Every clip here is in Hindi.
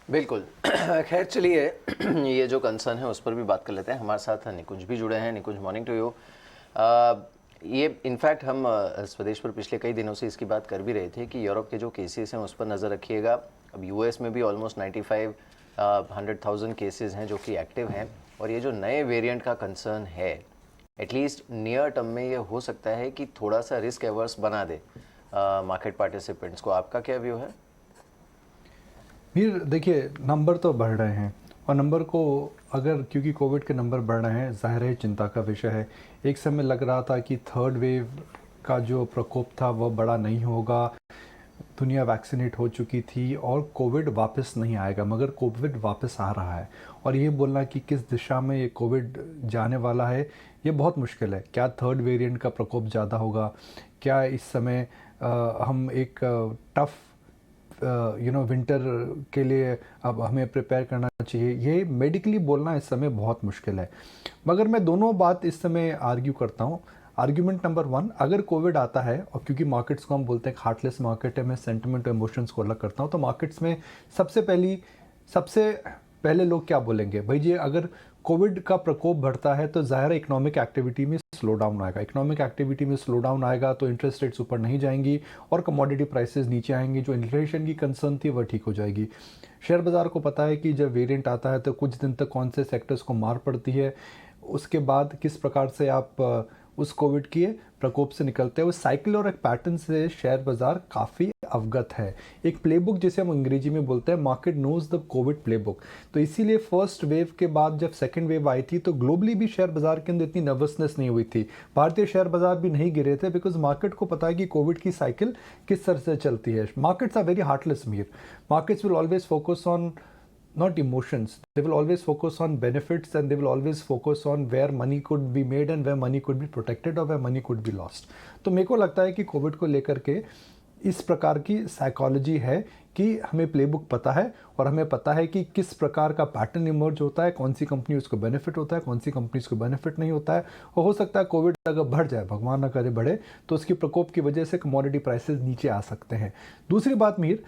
बिल्कुल। खैर चलिए, ये जो कंसर्न है उस पर भी बात कर लेते हैं। हमारे साथ निकुंज भी जुड़े हैं। निकुंज, मॉर्निंग टू यू। ये इनफैक्ट हम स्वदेश पर पिछले कई दिनों से इसकी बात कर भी रहे थे कि यूरोप के जो केसेस हैं उस पर नज़र रखिएगा। अब यूएस में भी ऑलमोस्ट 95-100,000 केसेस हैं जो कि एक्टिव हैं, और ये जो नए वेरिएंट का कंसर्न है, एटलीस्ट नियर टर्म में ये हो सकता है कि थोड़ा सा रिस्क एवर्स बना दे मार्केट पार्टिसिपेंट्स को। आपका क्या व्यू है? वीर देखिए, नंबर तो बढ़ रहे हैं और नंबर को अगर क्योंकि कोविड के नंबर बढ़ रहे हैं, ज़ाहिर है चिंता का विषय है। एक समय लग रहा था कि थर्ड वेव का जो प्रकोप था वह बड़ा नहीं होगा, दुनिया वैक्सीनेट हो चुकी थी और कोविड वापस नहीं आएगा, मगर कोविड वापस आ रहा है। और ये बोलना कि किस दिशा में ये कोविड जाने वाला है, ये बहुत मुश्किल है। क्या थर्ड वेरिएंट का प्रकोप ज़्यादा होगा? क्या इस समय हम एक टफ विंटर के लिए अब हमें प्रिपेयर करना चाहिए? ये मेडिकली बोलना इस समय बहुत मुश्किल है। मगर मैं दोनों बात इस समय आर्ग्यू करता हूँ। आर्ग्यूमेंट नंबर 1, अगर कोविड आता है, और क्योंकि मार्केट्स को हम बोलते हैं हार्टलेस मार्केट है, मैं सेंटिमेंट और इमोशंस को अलग करता हूँ, तो मार्केट्स में सबसे पहले लोग क्या बोलेंगे? भाई जी, अगर कोविड का प्रकोप बढ़ता है तो ज़ाहिर इकोनॉमिक एक्टिविटी में स्लो डाउन आएगा। इकोनॉमिक एक्टिविटी में स्लो डाउन आएगा तो इंटरेस्ट रेट्स ऊपर नहीं जाएंगी और कमोडिटी प्राइसेस नीचे आएंगी। जो इन्फ्लेशन की कंसर्न थी वह ठीक हो जाएगी। शेयर बाज़ार को पता है कि जब वेरिएंट आता है तो कुछ दिन तक कौन से सेक्टर्स को मार पड़ती है, उसके बाद किस प्रकार से आप उस कोविड के प्रकोप से निकलते हैं। उस साइकिल और एक पैटर्न से शेयर बाज़ार काफ़ी अवगत है। एक प्लेबुक जिसे हम अंग्रेजी में बोलते हैं, market knows the Covid playbook. तो इसीलिए फर्स्ट वेव के बाद जब सेकंड वेव आई थी तो ग्लोबली भी शेयर बाज़ार के अंदर इतनी नर्वसनेस नहीं हुई थी। भारतीय शेयर बाज़ार भी नहीं गिरे थे, बिकॉज मार्केट को पता है कि कोविड की साइकिल किस तरह से चलती है। Markets are very heartless mere. Markets will always focus on not emotions. They will always focus on benefits, and they will always focus on where money could be made and where money could be protected or where money could be lost. तो मेरे को लगता है कि कोविड को लेकर के इस प्रकार की साइकोलॉजी है कि हमें प्लेबुक पता है और हमें पता है कि किस प्रकार का पैटर्न इमर्ज होता है, कौन सी कंपनी उसको बेनिफिट होता है, कौन सी कंपनी उसको बेनिफिट नहीं होता है। और हो सकता है कोविड अगर बढ़ जाए, भगवान ना करे बढ़े, तो उसकी प्रकोप की वजह से कमोडिटी प्राइसेस नीचे आ सकते हैं। दूसरी बात मीर,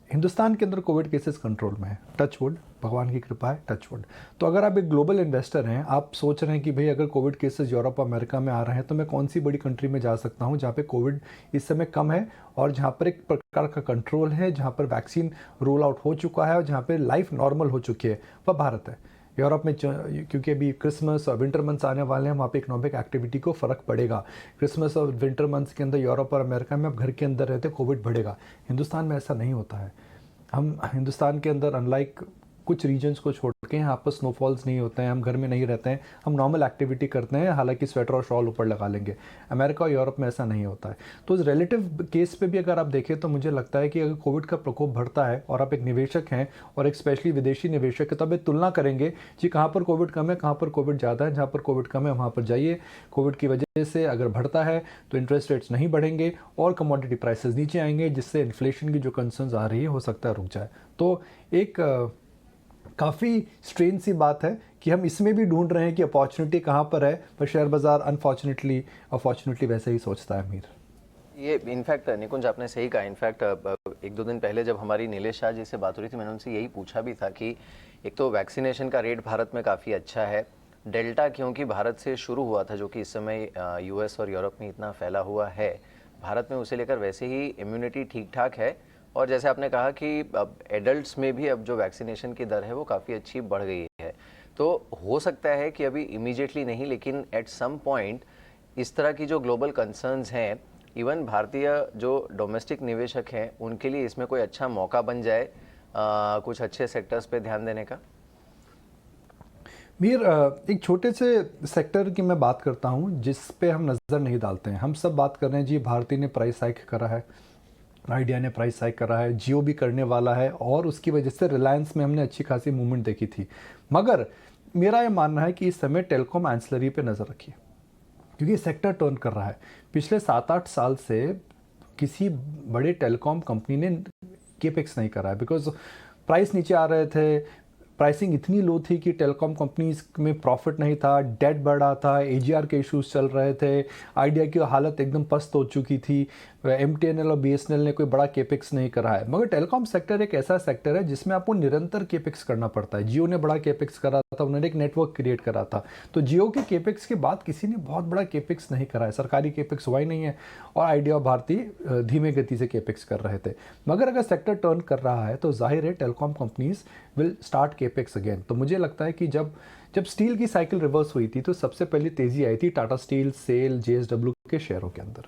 हिंदुस्तान के अंदर कोविड केसेस कंट्रोल में है, टच वुड, भगवान की कृपा है, टच वुड। तो अगर आप एक ग्लोबल इन्वेस्टर हैं, आप सोच रहे हैं कि भाई अगर कोविड केसेस यूरोप अमेरिका में आ रहे हैं तो मैं कौन सी बड़ी कंट्री में जा सकता हूं जहां पे कोविड इस समय कम है और जहां पर एक प्रकार का कंट्रोल है, जहां पर वैक्सीन रोल आउट हो चुका है और जहां पर लाइफ नॉर्मल हो चुकी है, वह भारत है। यूरोप में क्योंकि अभी क्रिसमस और विंटर मंथ्स आने वाले हैं, वहाँ पे इकोनॉमिक एक्टिविटी को फ़र्क पड़ेगा। क्रिसमस और विंटर मंथ्स के अंदर यूरोप और अमेरिका में आप घर के अंदर रहते कोविड बढ़ेगा। हिंदुस्तान में ऐसा नहीं होता है। हम हिंदुस्तान के अंदर अनलाइक कुछ रीजन्स को छोड़ के यहाँ पर स्नोफॉल्स नहीं होते हैं, हम घर में नहीं रहते हैं, हम नॉर्मल एक्टिविटी करते हैं, हालांकि स्वेटर और शॉल ऊपर लगा लेंगे। अमेरिका और यूरोप में ऐसा नहीं होता है। तो उस रिलेटिव केस पे भी अगर आप देखें तो मुझे लगता है कि अगर कोविड का प्रकोप बढ़ता है और आप एक निवेशक हैं और एक स्पेशली विदेशी निवेशक है, तो आप तुलना करेंगे कि कहाँ पर कोविड कम है, कहाँ पर कोविड ज़्यादा है। जहाँ पर कोविड कम है वहाँ पर जाइए। कोविड की वजह से अगर बढ़ता है तो इंटरेस्ट रेट्स नहीं बढ़ेंगे और कमोडिटी प्राइसेस नीचे आएंगे, जिससे इन्फ्लेशन की जो कंसर्न्स आ रही है हो सकता है रुक जाए। तो एक काफ़ी स्ट्रेन सी बात है कि हम इसमें भी ढूंढ रहे हैं कि अपॉर्चुनिटी कहाँ पर है, पर शेयर बाज़ार अनफॉर्चुनेटली वैसे ही सोचता है मीर। ये इनफैक्ट निकुंज आपने सही कहा। इनफैक्ट एक दो दिन पहले जब हमारी नीलेश शाह जी से बात हो रही थी, मैंने उनसे यही पूछा भी था कि एक तो वैक्सीनेशन का रेट भारत में काफ़ी अच्छा है। डेल्टा क्योंकि भारत से शुरू हुआ था, जो कि इस समय यूएस और यूरोप में इतना फैला हुआ है, भारत में उसे लेकर वैसे ही इम्यूनिटी ठीक ठाक है। और जैसे आपने कहा कि अब एडल्ट्स में भी अब जो वैक्सीनेशन की दर है वो काफ़ी अच्छी बढ़ गई है। तो हो सकता है कि अभी इमीडिएटली नहीं, लेकिन एट सम पॉइंट इस तरह की जो ग्लोबल कंसर्न्स हैं, इवन भारतीय जो डोमेस्टिक निवेशक हैं उनके लिए इसमें कोई अच्छा मौका बन जाए कुछ अच्छे सेक्टर्स पे ध्यान देने का। मीर, एक छोटे से सेक्टर की मैं बात करता हूँ जिस पे हम नज़र नहीं डालते हैं। हम सब बात कर रहे हैं जी, भारती ने प्राइस हाइक करा है, आइडिया ने प्राइस हाइक करा है, जियो भी करने वाला है और उसकी वजह से रिलायंस में हमने अच्छी खासी मूवमेंट देखी थी। मगर मेरा ये मानना है कि इस समय टेलीकॉम एंसिलरी पे नज़र रखिए, क्योंकि सेक्टर टर्न कर रहा है। पिछले 7-8 साल से किसी बड़े टेलीकॉम कंपनी ने केपेक्स नहीं करा है, बिकॉज प्राइस नीचे आ रहे थे, प्राइसिंग इतनी लो थी कि टेलीकॉम कंपनीज में प्रॉफिट नहीं था, डेट बढ़ा था, एजीआर के इश्यूज चल रहे थे, आइडिया की हालत एकदम पस्त हो चुकी थी। MTNL और BSNL ने कोई बड़ा केपेक्स नहीं करा है, मगर टेलीकॉम सेक्टर एक ऐसा सेक्टर है जिसमें आपको निरंतर केपेक्स करना पड़ता है। जियो ने बड़ा केपेक्स करा था, उन्होंने एक नेटवर्क क्रिएट करा था, तो जियो के केपेक्स के बाद किसी ने बहुत बड़ा केपेक्स नहीं करा है, सरकारी केपेक्स हुआ ही नहीं है, और आइडिया और भारती धीमे गति से केपेक्स कर रहे थे। मगर अगर सेक्टर टर्न कर रहा है तो जाहिर है telecom companies will start capex again. तो मुझे लगता है कि जब स्टील की साइकिल रिवर्स हुई थी तो सबसे पहले तेज़ी आई थी टाटा स्टील, सेल, JSW के शेयरों के अंदर।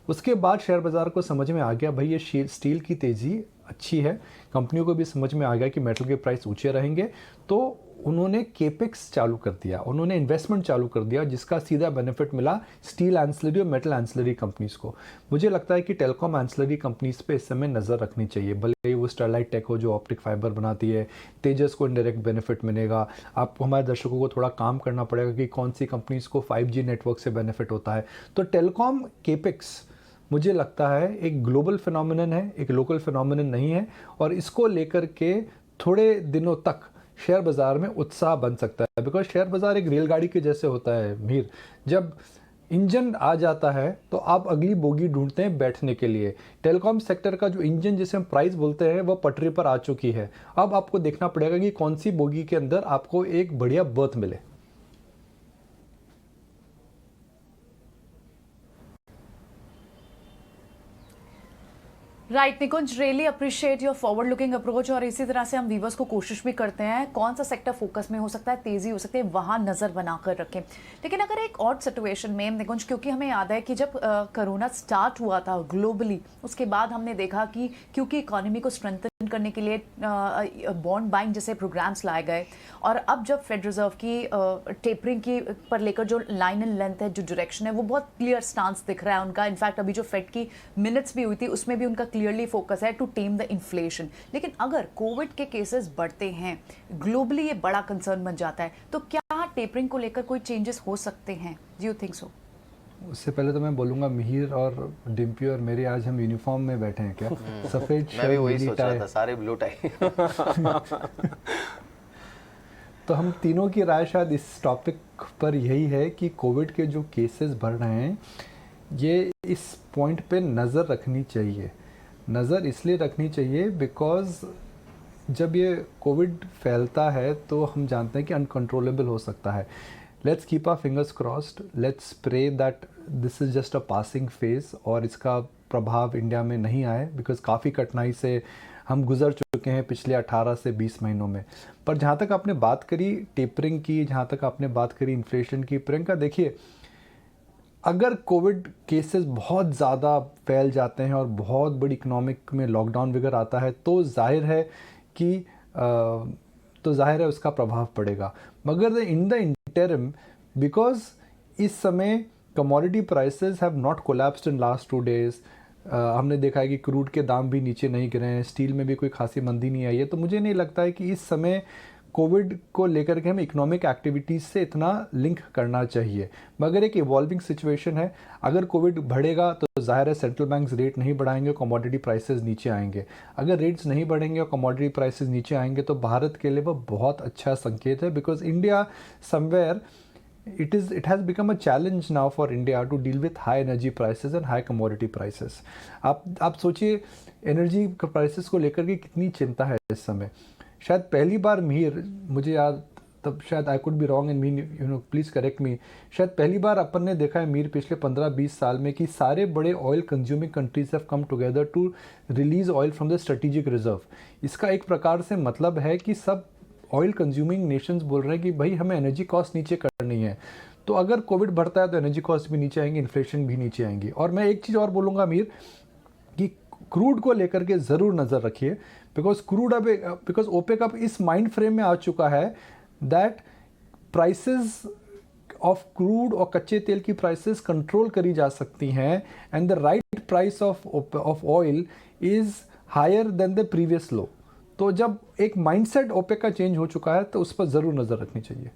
उसके बाद शेयर बाज़ार को समझ में आ गया भाई ये स्टील की तेज़ी अच्छी है, कंपनियों को भी समझ में आ गया कि मेटल के प्राइस ऊंचे रहेंगे, तो उन्होंने केपेक्स चालू कर दिया, उन्होंने इन्वेस्टमेंट चालू कर दिया, जिसका सीधा बेनिफिट मिला स्टील एंसिलरी और मेटल एंसिलरी कंपनीज को। मुझे लगता है कि टेलीकॉम एंसिलरी कंपनीज पे इस समय नज़र रखनी चाहिए, भले ही वो स्टरलाइट टेक हो जो ऑप्टिक फाइबर बनाती है, तेजस को इनडायरेक्ट बेनिफिट मिलेगा। आपको, हमारे दर्शकों को थोड़ा काम करना पड़ेगा कि कौन सी कंपनीज को 5G नेटवर्क से बेनिफिट होता है। तो टेलीकॉम केपेक्स मुझे लगता है एक ग्लोबल फिनोमिनन है, एक लोकल फिनोमिनन नहीं है, और इसको लेकर के थोड़े दिनों तक शेयर बाज़ार में उत्साह बन सकता है। बिकॉज शेयर बाज़ार एक रेलगाड़ी के जैसे होता है मीर, जब इंजन आ जाता है तो आप अगली बोगी ढूंढते हैं बैठने के लिए। टेलीकॉम सेक्टर का जो इंजन जिसे हम प्राइस बोलते हैं वो पटरी पर आ चुकी है, अब आपको देखना पड़ेगा कि कौन सी बोगी के अंदर आपको एक बढ़िया बर्थ मिले। Right Nikunj, really appreciate your forward looking approach, और इसी तरह से हम व्यूवर्स को कोशिश भी करते हैं कौन सा सेक्टर फोकस में हो सकता है, तेजी हो सकती है, वहां नजर बनाकर रखें। लेकिन अगर एक और सिचुएशन में निकुंज, क्योंकि हमें याद है कि जब कोरोना स्टार्ट हुआ था ग्लोबली, उसके बाद हमने देखा कि क्योंकि इकोनॉमी को स्ट्रेंथन करने के लिए बॉन्ड बाइंग जैसे प्रोग्राम्स लाए गए, और अब जब फेड रिजर्व की टेपरिंग की पर लेकर जो लाइन एंड लेंथ है, जो डायरेक्शन है, वो बहुत क्लियर स्टांस दिख रहा है उनका। इनफैक्ट अभी जो फेड की मिनट्स भी हुई थी उसमें भी उनका क्लियरली फोकस है टू टेम द इन्फ्लेशन। लेकिन अगर कोविड के केसेस बढ़ते हैं ग्लोबली, ये बड़ा कंसर्न बन जाता है, तो क्या टेपरिंग को लेकर कोई चेंजेस हो सकते हैं? Do you think so? उससे पहले तो मैं बोलूंगा मिहिर और डिम्पी और मेरे आज हम यूनिफॉर्म में बैठे हैं क्या? सफेद मैं भी वही शर्ट, सोच रहा था, सारे ब्लू टाई। तो हम तीनों की राय शायद इस टॉपिक पर यही है कि कोविड के जो केसेस बढ़ रहे हैं, ये इस पॉइंट पे नज़र रखनी चाहिए। नज़र इसलिए रखनी चाहिए बिकॉज जब ये कोविड फैलता है तो हम जानते हैं कि अनकंट्रोलेबल हो सकता है। Let's keep our fingers crossed, let's pray that this is just a passing phase और इसका प्रभाव इंडिया में नहीं आए, बिकॉज काफ़ी कठिनाई से हम गुजर चुके हैं पिछले 18 से 20 महीनों में। पर जहाँ तक आपने बात करी टेपरिंग की, जहाँ तक आपने बात करी इन्फ्लेशन की, प्रियंका देखिए, अगर कोविड केसेस बहुत ज़्यादा फैल जाते हैं और बहुत बड़ी इकोनॉमिक में लॉकडाउन वगैरह आता है तो जाहिर है कि उसका प्रभाव पड़ेगा। मगर इन द इंटरिम, बिकॉज इस समय commodity prices have not collapsed in last 2 days, हमने देखा है कि क्रूड के दाम भी नीचे नहीं गिरे हैं, स्टील में भी कोई खासी मंदी नहीं आई है, तो मुझे नहीं लगता है कि इस समय कोविड को लेकर के हमें इकोनॉमिक एक्टिविटीज़ से इतना लिंक करना चाहिए। मगर एक इवॉल्विंग सिचुएशन है, अगर कोविड बढ़ेगा तो जाहिर है सेंट्रल बैंक्स रेट नहीं बढ़ाएंगे, कमोडिटी प्राइसेस नीचे आएंगे। अगर रेट्स नहीं बढ़ेंगे और कमोडिटी प्राइसेस नीचे आएंगे तो भारत के लिए वो बहुत अच्छा संकेत है, because India somewhere it has become a challenge now for India to deal with high energy prices and high commodity prices. आप सोचिए एनर्जी प्राइसेस को लेकर के कितनी चिंता है इस समय। शायद पहली बार मीर, मुझे याद, तब शायद I could be wrong and mean you know please correct मी, शायद पहली बार अपन ने देखा है मीर पिछले 15-20 साल में कि सारे बड़े oil consuming countries have come together to release oil from the strategic reserve. इसका एक प्रकार से मतलब है कि सब ऑयल कंज्यूमिंग नेशंस बोल रहे हैं कि भाई हमें एनर्जी कॉस्ट नीचे करनी है। तो अगर कोविड बढ़ता है तो एनर्जी कॉस्ट भी नीचे आएंगी, इन्फ्लेशन भी नीचे आएंगी। और मैं एक चीज़ और बोलूँगा मीर कि क्रूड को लेकर के ज़रूर नज़र रखिए, बिकॉज ओपेक अब इस माइंड फ्रेम में आ चुका है दैट प्राइसेस ऑफ क्रूड और कच्चे तेल की प्राइसेस कंट्रोल करी जा सकती हैं, and the right price of oil is higher than the previous low. तो जब एक माइंडसेट ओपेक का चेंज हो चुका है तो उस पर ज़रूर नज़र रखनी चाहिए।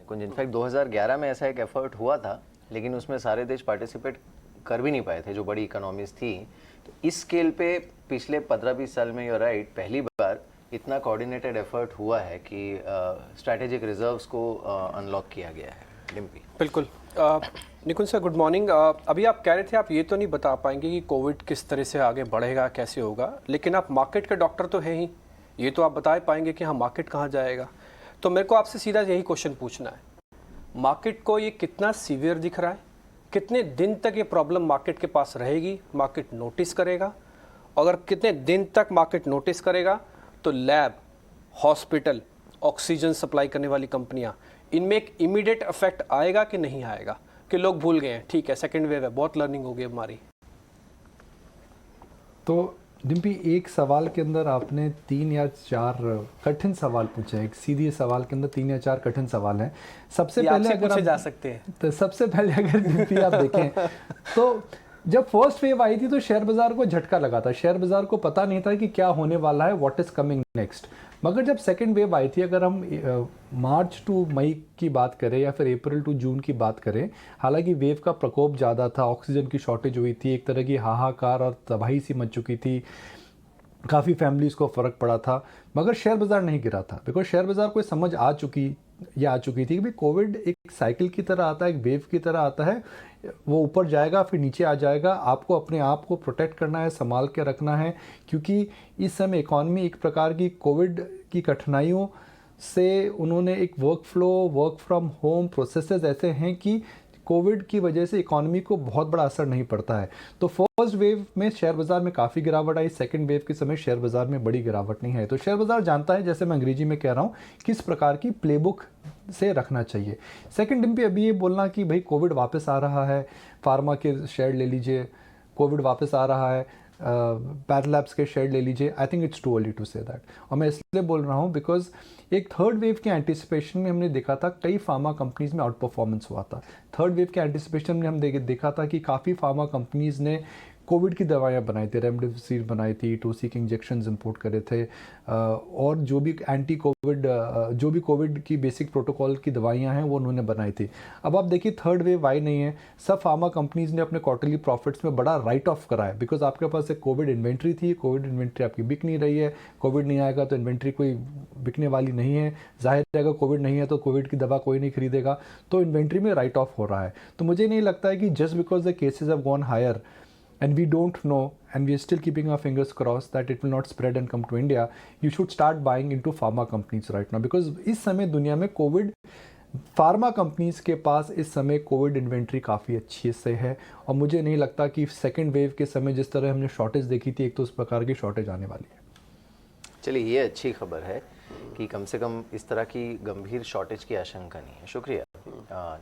कुछ इनफैक्ट 2011 में ऐसा एक एफर्ट हुआ था, लेकिन उसमें सारे देश पार्टिसिपेट कर भी नहीं पाए थे जो बड़ी इकोनॉमीज थी। तो इस स्केल पे पिछले 15-20 साल में, यूर राइट, पहली बार इतना कोऑर्डिनेटेड एफर्ट हुआ है कि स्ट्रैटेजिक रिजर्व्स को अनलॉक किया गया है। डिम्पी? बिल्कुल, निकुंज सर, गुड मॉर्निंग। अभी आप कह रहे थे आप ये तो नहीं बता पाएंगे कि कोविड किस तरह से आगे बढ़ेगा, कैसे होगा, लेकिन आप मार्केट के डॉक्टर तो हैं ही, ये तो आप बता पाएंगे कि हाँ मार्केट कहाँ जाएगा। तो मेरे को आपसे सीधा यही क्वेश्चन पूछना है, मार्केट को ये कितना सीवियर दिख रहा है, कितने दिन तक ये प्रॉब्लम मार्केट के पास रहेगी, मार्केट नोटिस करेगा, अगर कितने दिन तक मार्केट नोटिस करेगा तो लैब, हॉस्पिटल, ऑक्सीजन सप्लाई करने वाली कंपनियां, इनमें एक इमीडिएट इफेक्ट आएगा कि नहीं आएगा, कि लोग भूल गए हैं ठीक है सेकंड वेव है, बहुत लर्निंग हो गई हमारी। तो डिम्पी, एक सवाल के अंदर आपने 3 या 4 कठिन सवाल पूछे। एक सीधे सवाल के अंदर 3 या 4 कठिन सवाल हैं। सबसे पहले अगर पूछे जा सकते हैं, तो सबसे पहले अगर डिम्पी आप देखें तो जब फर्स्ट वेव आई थी तो शेयर बाजार को झटका लगा था। शेयर बाजार को पता नहीं था कि क्या होने वाला है, व्हाट इज कमिंग नेक्स्ट। मगर जब सेकेंड वेव आई थी, अगर हम मार्च टू मई की बात करें या फिर अप्रैल टू जून की बात करें, हालांकि वेव का प्रकोप ज़्यादा था, ऑक्सीजन की शॉर्टेज हुई थी, एक तरह की हाहाकार और तबाही सी मच चुकी थी, काफ़ी फैमिलीज़ को फ़र्क पड़ा था, मगर शेयर बाज़ार नहीं गिरा था। बिकॉज शेयर बाज़ार को समझ आ चुकी थी कि भाई कोविड एक साइकिल की तरह आता है, एक वेव की तरह आता है, वो ऊपर जाएगा फिर नीचे आ जाएगा। आपको अपने आप को प्रोटेक्ट करना है, संभाल के रखना है, क्योंकि इस समय इकॉनमी एक प्रकार की कोविड की कठिनाइयों से उन्होंने एक work flow, work from home processes ऐसे हैं कि कोविड की वजह से इकॉनमी को बहुत बड़ा असर नहीं पड़ता है। तो फर्स्ट वेव में शेयर बाजार में काफ़ी गिरावट आई, सेकंड वेव के समय शेयर बाजार में बड़ी गिरावट नहीं है। तो शेयर बाजार जानता है, जैसे मैं अंग्रेजी में कह रहा हूँ, किस प्रकार की प्लेबुक से रखना चाहिए। सेकंड डिम्पी, अभी ये बोलना कि भाई कोविड वापस आ रहा है, फार्मा के शेयर ले लीजिए, कोविड वापस आ रहा है, पैरालैब्स के शेयर ले लीजिए, I think it's too early to say that. और मैं इसलिए बोल रहा हूँ बिकॉज एक थर्ड वेव के एंटिसिपेशन में हमने देखा था कई फार्मा कंपनीज में आउट परफॉर्मेंस हुआ था। थर्ड वेव के एंटिसिपेशन में हम देखा था कि काफ़ी फार्मा कंपनीज ने कोविड की दवाइयाँ बनाई थी, रेमडेसिविर बनाई थी, टोसी के इंजेक्शंस इंपोर्ट करे थे, और जो भी एंटी कोविड जो भी कोविड की बेसिक प्रोटोकॉल की दवाइयाँ हैं वो उन्होंने बनाई थी। अब आप देखिए थर्ड वेव आई नहीं है, सब फार्मा कंपनीज ने अपने क्वार्टरली प्रॉफिट्स में बड़ा राइट ऑफ करा है, बिकॉज आपके पास एक कोविड इन्वेंट्री थी, कोविड इन्वेंट्री आपकी बिक नहीं रही है, कोविड नहीं आएगा तो इन्वेंट्री कोई बिकने वाली नहीं है, जाहिर है अगर कोविड नहीं है तो कोविड की दवा कोई नहीं खरीदेगा, तो इन्वेंट्री में राइट ऑफ हो रहा है। तो मुझे नहीं लगता है कि just because the cases have gone higher and we don't know and we are still keeping our fingers crossed that it will not spread and come to India, you should start buying into pharma companies right now, because इस समय दुनिया में कोविड फार्मा कंपनीज के पास इस समय कोविड इन्वेंट्री काफ़ी अच्छी से है, और मुझे नहीं लगता कि सेकेंड वेव के समय जिस तरह हमने शॉर्टेज देखी थी, एक तो उस प्रकार की शॉर्टेज आने वाली है। चलिए, ये अच्छी खबर है कि कम से कम इस तरह की गंभीर शॉर्टेज की आशंका नहीं है। शुक्रिया।